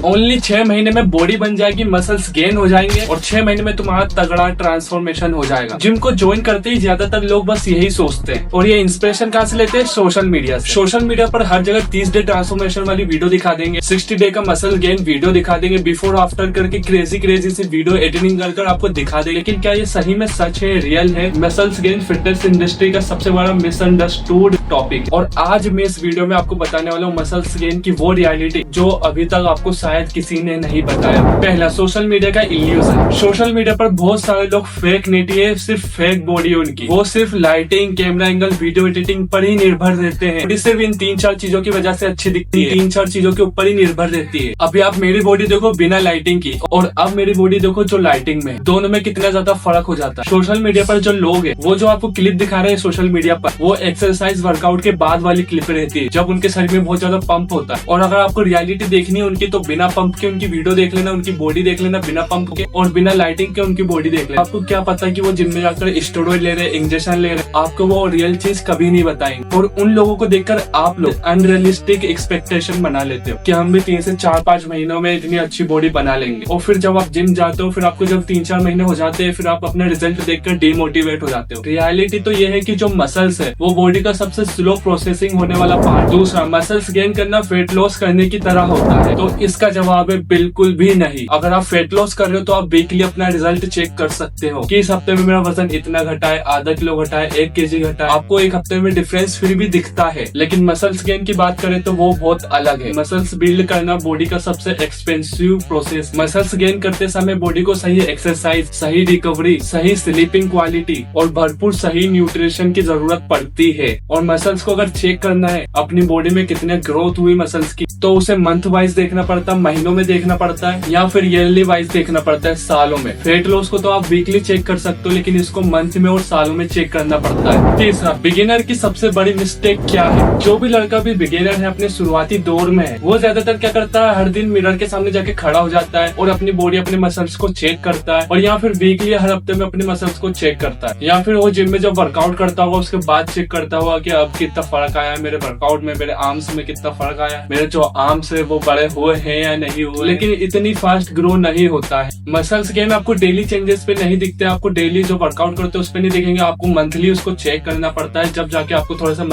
Only 6 महीने में body बन जाएगी, मसल्स गेन हो जाएंगे और 6 महीने में तुम्हारा तगड़ा ट्रांसफॉर्मेशन हो जाएगा। जिम को ज्वाइन करते ही ज्यादातर लोग बस यही सोचते हैं और ये इंस्पिरेशन कहाँ से लेते हैं? सोशल मीडिया से। सोशल मीडिया पर हर जगह 30 डे ट्रांसफॉर्मेशन वाली वीडियो दिखा देंगे, 60 डे का मसल गेन वीडियो दिखा देंगे, बिफोर आफ्टर करके क्रेजी से वीडियो एडिटिंग कर आपको दिखा देंगे। लेकिन क्या ये सही में सच है, रियल है? मसल्स गेन फिटनेस इंडस्ट्री का सबसे बड़ा मिसअंडरस्टूड टॉपिक। और आज मैं इस वीडियो में आपको बताने वाला हूँ मसल्स गेन की वो रियलिटी जो अभी तक आपको शायद किसी ने नहीं बताया। पहला, सोशल मीडिया का इल्यूजन। सोशल मीडिया पर बहुत सारे लोग फेक नहीं है, सिर्फ फेक बॉडी उनकी, वो सिर्फ lighting, camera angle, video editing पर ही निर्भर रहते हैं। सिर्फ इन 3-4 चीजों की वजह से अच्छी दिखती है, 3-4 चीजों के ऊपर ही निर्भर रहती है। अभी आप मेरी बॉडी देखो बिना लाइटिंग की और अब मेरी बॉडी देखो जो लाइटिंग में, दोनों में कितना ज्यादा फर्क हो जाता है। सोशल मीडिया पर जो लोग हैं वो जो आपको क्लिप दिखा रहे हैं सोशल मीडिया पर, वो एक्सरसाइज वर्कआउट के बाद वाली क्लिप रहती है जब उनके शरीर में बहुत ज्यादा पंप होता है। और अगर आपको रियलिटी देखनी है उनकी तो बिना पंप के उनकी वीडियो देख लेना, उनकी बॉडी देख लेना बिना पंप के, और बिना लाइटिंग के उनकी बॉडी देख लेना। आपको क्या पता कि वो जिम में जाकर स्टेरॉइड ले रहे, इंजेक्शन ले रहे, आपको वो रियल चीज कभी नहीं बताएंगे। और उन लोगों को देखकर आप लोग अनरियलिस्टिक एक्सपेक्टेशन बना लेते हो कि हम भी 3 से 4-5 महीनों में इतनी अच्छी बॉडी बना लेंगे। और फिर जब आप जिम जाते हो, फिर आपको जब 3-4 महीने हो जाते हैं, फिर आप अपने रिजल्ट देखकर डिमोटिवेट हो जाते हो। रियलिटी तो ये है कि जो मसल्स है वो बॉडी का सबसे स्लो प्रोसेसिंग होने वाला पार्ट। दूसरा, मसल्स गेन करना वेट लॉस करने की तरह होता है, तो इसका जवाब है बिल्कुल भी नहीं। अगर आप वेट लॉस कर रहे हो तो आप वीकली अपना रिजल्ट चेक कर सकते हो कि इस हफ्ते में मेरा वजन इतना घटा है, आधा किलो घटा है, 1 kg घटा है। आपको एक हफ्ते में डिफरेंस फिर भी दिखता है। लेकिन मसल्स गेन की बात करें तो वो बहुत अलग है। मसल्स बिल्ड करना बॉडी का सबसे एक्सपेंसिव प्रोसेस। मसल्स गेन करते समय बॉडी को सही एक्सरसाइज, सही रिकवरी, सही स्लीपिंग क्वालिटी और भरपूर सही न्यूट्रिशन की जरूरत पड़ती है। और मसल्स को अगर चेक करना है अपनी बॉडी में कितने ग्रोथ हुई मसल्स की, तो उसे मंथ वाइज देखना पड़ता है, महीनों में देखना पड़ता है, या फिर ईयरली वाइज देखना पड़ता है, सालों में। वेट लॉस को तो आप वीकली चेक कर सकते हो, लेकिन इसको मंथ में और सालों में चेक करना पड़ता है। तीसरा, बिगिनर की सबसे बड़ी मिस्टेक क्या है? जो भी लड़का भी बिगिनर है, अपने शुरुआती दौर में है, वो ज्यादातर क्या करता है, हर दिन मिरर के सामने जाके खड़ा हो जाता है और अपनी बॉडी, अपने मसल्स को चेक करता है, और या फिर वीकली हर हफ्ते में अपने मसल्स को चेक करता है, या फिर वो जिम में जब वर्कआउट करता होगा उसके बाद चेक करता होगा कि अब कितना फर्क आया है मेरे वर्कआउट में, मेरे आर्म्स में कितना फर्क आया, मेरे जो आर्म्स है वो बड़े हुए हैं या नहीं हुए। लेकिन इतनी फास्ट ग्रो नहीं होता है। मसल्स गेन आपको डेली चेंजेस पे नहीं दिखते, आपको डेली जो वर्कआउट करते हैं उस पे नहीं दिखेंगे, आपको मंथली उसको चेक करना पड़ता है, जब जाके आपको थोड़ा सा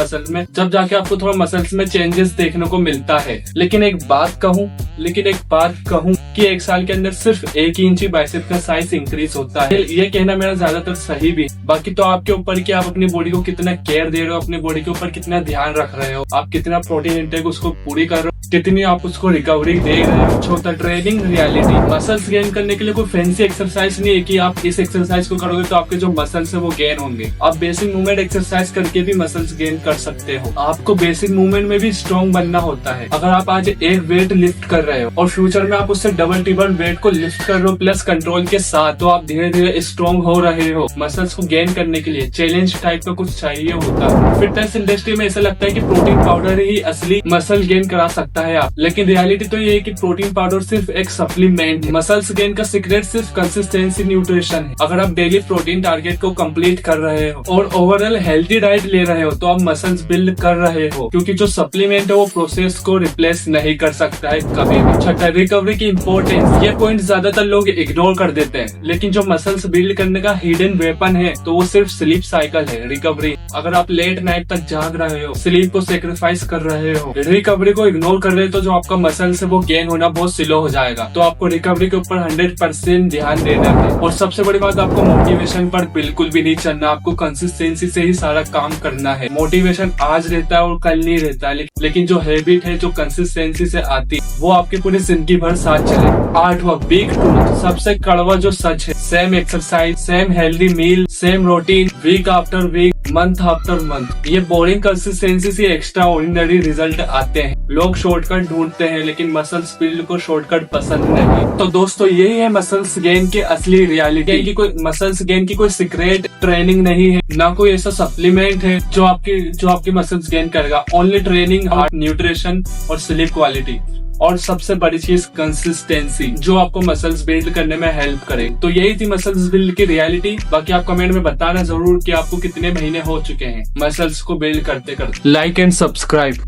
मसल्स में चेंजेस देखने को मिलता है। लेकिन एक बात कहूँ कि 1 साल के अंदर सिर्फ 1 इंच बाइसेप का साइज इंक्रीज होता है। ये कहना मेरा ज्यादातर सही भी। बाकी तो आपके ऊपर कि आप अपनी बॉडी को कितना केयर दे रहे हो, अपनी बॉडी के ऊपर कितना ध्यान रख रहे हो, आप कितना प्रोटीन इंटेक उसको पूरी कर रहे हो, कितनी आप उसको रिकवरी दे रहे हो। चौथा, ट्रेनिंग रियलिटी। मसल्स गेन करने के लिए कोई फैंसी एक्सरसाइज नहीं है कि आप इस एक्सरसाइज को करोगे तो आपके जो मसल्स है वो गेन होंगे। आप बेसिक मूवमेंट एक्सरसाइज करके भी मसल्स गेन कर सकते हो। आपको बेसिक मूवमेंट में भी स्ट्रॉन्ग बनना होता है। अगर आप आज एक वेट लिफ्ट कर रहे हो और फ्यूचर में आप उससे डबल ट्रिपल वेट को लिफ्ट कर रहे हो प्लस कंट्रोल के साथ, तो आप धीरे धीरे स्ट्रॉन्ग हो रहे हो। मसल्स को गेन करने के लिए चैलेंज टाइप का कुछ चाहिए होता है। फिटनेस इंडस्ट्री में ऐसा लगता है कि प्रोटीन पाउडर ही असली मसल गेन करा सकता है आप, लेकिन रियलिटी तो ये है कि प्रोटीन पाउडर सिर्फ एक सप्लीमेंट है। मसल्स गेन का सीक्रेट सिर्फ कंसिस्टेंसी न्यूट्रिशन है। अगर आप डेली प्रोटीन टारगेट को कंप्लीट कर रहे हो और ओवरऑल हेल्थी डाइट ले रहे हो तो आप मसल्स बिल्ड कर रहे हो, क्योंकि जो सप्लीमेंट है वो प्रोसेस को रिप्लेस नहीं कर सकता है कभी भी। छठा, रिकवरी की इम्पोर्टेंस। ये पॉइंट ज्यादातर लोग इग्नोर कर देते हैं, लेकिन जो मसल्स बिल्ड करने का हिडन वेपन है तो वो सिर्फ स्लीप साइकिल है, रिकवरी। अगर आप लेट नाइट तक जाग रहे हो, स्लीप को सेक्रीफाइस कर रहे हो, रिकवरी को इग्नोर कर रहे हो, तो जो आपका मसल है वो गेन होना बहुत स्लो हो जाएगा। तो आपको रिकवरी के ऊपर 100% ध्यान देना है। और सबसे बड़ी बात, आपको मोटिवेशन पर बिल्कुल भी नहीं चलना, आपको कंसिस्टेंसी से ही सारा काम करना है। मोटिवेशन आज रहता है और कल नहीं रहता है, लेकिन जो हैबिट है जो कंसिस्टेंसी से आती है वो आपकी पूरी जिंदगी भर साथ चले। 8वां, बिग ट्रूथ। सबसे कड़वा जो सच है, same exercise, same healthy meal, same routine, week after week, month after month. ये बोरिंग कंसिस्टेंसी से एक्स्ट्रा ऑर्डिनरी रिजल्ट आते हैं। लोग शॉर्टकट ढूंढते हैं, लेकिन मसल्स बिल्ड को शॉर्टकट पसंद नहीं। तो दोस्तों यही है मसल्स गेन की असली रियलिटी की कोई मसल्स गेन की कोई सीक्रेट ट्रेनिंग नहीं है, ना कोई ऐसा सप्लीमेंट है जो आपकी मसल्स गेन करेगा। ओनली ट्रेनिंग, हार्ड न्यूट्रिशन और स्लीप क्वालिटी, और सबसे बड़ी चीज कंसिस्टेंसी, जो आपको मसल्स बिल्ड करने में हेल्प करे। तो यही थी मसल्स बिल्ड की रियलिटी। बाकी आप कमेंट में बताना जरूर कि आपको कितने महीने हो चुके हैं मसल्स को बिल्ड करते करते। Like and subscribe.